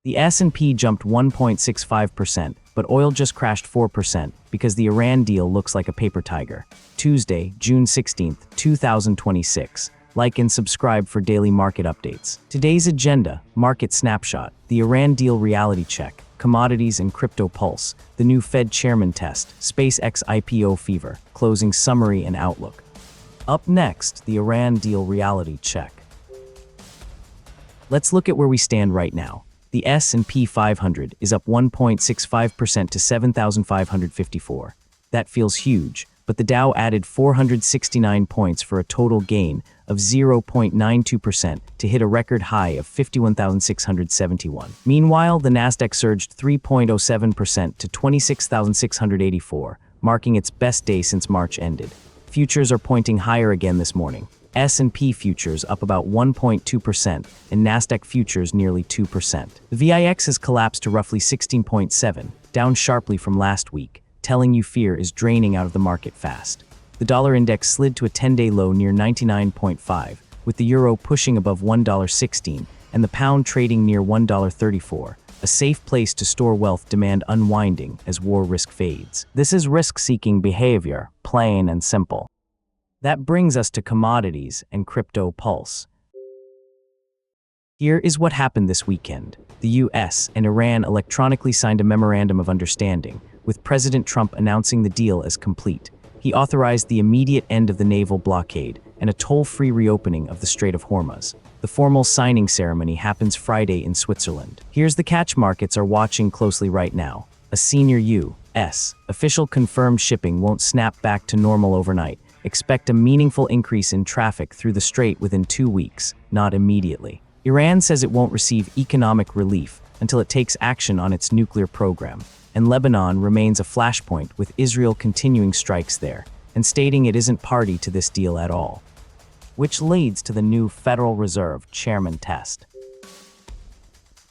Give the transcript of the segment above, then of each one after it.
The S&P jumped 1.65%, but oil just crashed 4% because the Iran deal looks like a paper tiger. Tuesday, June 16, 2026. Like and subscribe for daily market updates. Today's agenda: Market Snapshot, the Iran deal reality check, Commodities and Crypto Pulse, the new Fed chairman test, SpaceX IPO Fever, closing summary and outlook. Up next, the Iran deal reality check. Let's look at where we stand right now. The S&P 500 is up 1.65% to 7,554. That feels huge, but the Dow added 469 points for a total gain of 0.92% to hit a record high of 51,671. Meanwhile, the Nasdaq surged 3.07% to 26,684, marking its best day since March ended. Futures are pointing higher again this morning. S&P futures up about 1.2% and Nasdaq futures nearly 2%. The VIX has collapsed to roughly 16.7, down sharply from last week, telling you fear is draining out of the market fast. The dollar index slid to a 10-day low near 99.5, with the euro pushing above $1.16 and the pound trading near $1.34, a safe place to store wealth demand unwinding as war risk fades. This is risk-seeking behavior, plain and simple. That brings us to Commodities and Crypto Pulse. Here is what happened this weekend. The US and Iran electronically signed a memorandum of understanding, with President Trump announcing the deal as complete. He authorized the immediate end of the naval blockade and a toll-free reopening of the Strait of Hormuz. The formal signing ceremony happens Friday in Switzerland. Here's the catch markets are watching closely right now. A senior U.S. official confirmed shipping won't snap back to normal overnight. Expect a meaningful increase in traffic through the strait within 2 weeks, not immediately. Iran says it won't receive economic relief until it takes action on its nuclear program. And Lebanon remains a flashpoint, with Israel continuing strikes there and stating it isn't party to this deal at all. Which leads to the new Federal Reserve chairman test.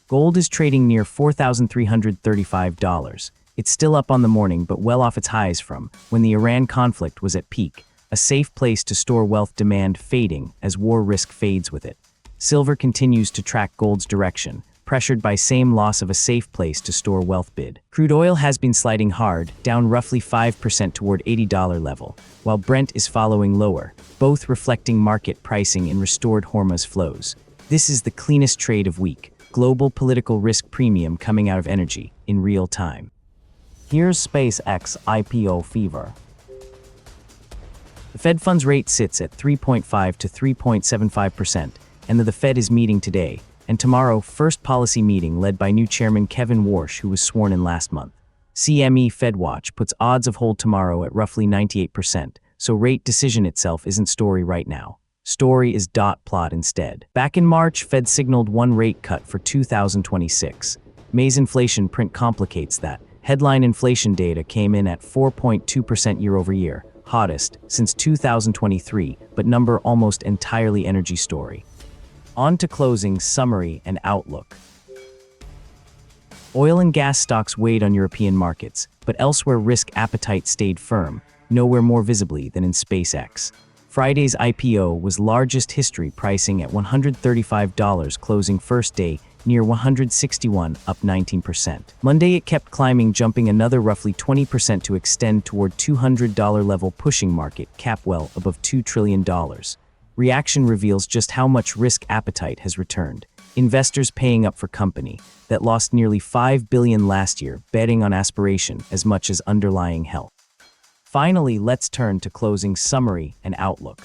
Gold is trading near $4,335. It's still up on the morning but well off its highs from when the Iran conflict was at peak. A safe place to store wealth demand fading as war risk fades with it. Silver continues to track gold's direction, pressured by same loss of a safe place to store wealth bid. Crude oil has been sliding hard, down roughly 5% toward $80 level, while Brent is following lower, both reflecting market pricing in restored Hormuz flows. This is the cleanest trade of week, global political risk premium coming out of energy in real time. Here's SpaceX IPO Fever. The Fed funds rate sits at 3.5 to 3.75%, and the Fed is meeting today and tomorrow, first policy meeting led by new chairman Kevin Warsh, who was sworn in last month. CME FedWatch puts odds of hold tomorrow at roughly 98%, so rate decision itself isn't story right now. Story is dot plot instead. Back in March, Fed signaled one rate cut for 2026. May's inflation print complicates that. Headline inflation data came in at 4.2% year-over-year, hottest since 2023, but number almost entirely energy story. On to closing, summary, and outlook. Oil and gas stocks weighed on European markets, but elsewhere risk appetite stayed firm, nowhere more visibly than in SpaceX. Friday's IPO was largest history, pricing at $135, closing first day near $161, up 19%. Monday it kept climbing, jumping another roughly 20% to extend toward $200 level, pushing market cap well above $2 trillion. Reaction reveals just how much risk appetite has returned. Investors paying up for company that lost nearly $5 billion last year, betting on aspiration as much as underlying health. Finally, let's turn to closing summary and outlook.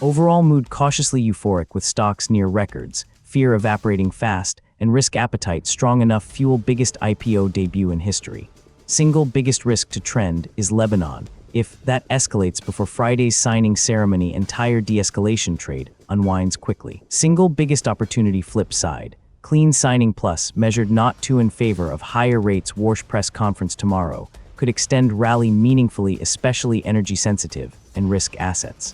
Overall mood cautiously euphoric, with stocks near records, fear evaporating fast, and risk appetite strong enough fuel biggest IPO debut in history. Single biggest risk to trend is Lebanon. If that escalates before Friday's signing ceremony, entire de-escalation trade unwinds quickly. Single biggest opportunity flip side. Clean signing plus, measured not too in favor of higher rates. Warsh press conference tomorrow could extend rally meaningfully, especially energy sensitive and risk assets.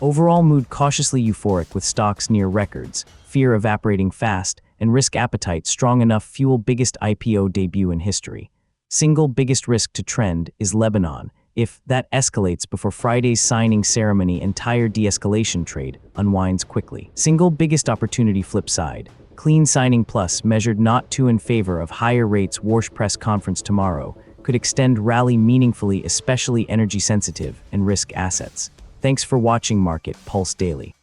Overall mood cautiously euphoric, with stocks near records, fear evaporating fast, and risk appetite strong enough fuel biggest IPO debut in history. Single biggest risk to trend is Lebanon. If that escalates before Friday's signing ceremony, entire de-escalation trade unwinds quickly. Single biggest opportunity flip side. Clean signing plus measured not to in favor of higher rates. Warsh press conference tomorrow could extend rally meaningfully, especially energy sensitive and risk assets. Thanks for watching Market Pulse Daily.